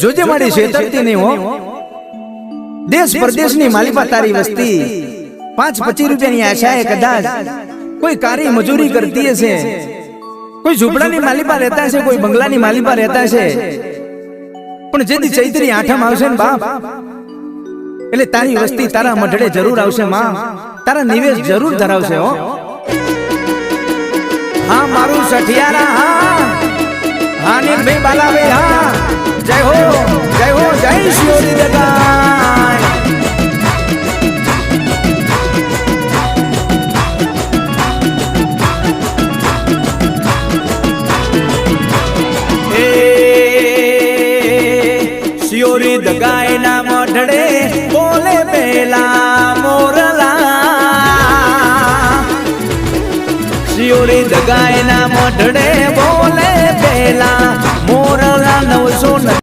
જોજે મારી છેતરતી નહીં હો. દેશ પરદેશની માલિપા તારી વસ્તી 5-25 રૂપિયાની આશાએ કદાચ કોઈ કારી મજૂરી કરતી હશે, કોઈ ઝૂંપડાની માલિપા રહેતા છે, કોઈ બંગલાની માલિપા રહેતા છે, પણ જેથી ચૈત્રી આઠમ આવશે ને બાપ એટલે તારી વસ્તી તારા મઢડે જરૂર આવશે માં, તારા નિવેશ જરૂર ધરાવશે હો. હા મારું સઠિયારા હા હા ને ભાઈ બાલાવે હા. જય હો જય શિયોરી દગાય. શિયોરી દગાય ના મઢડે બોલે પેલા મોરલા. શિયોરી દગાય ના મઢડે બોલે પેલા મોરલા 900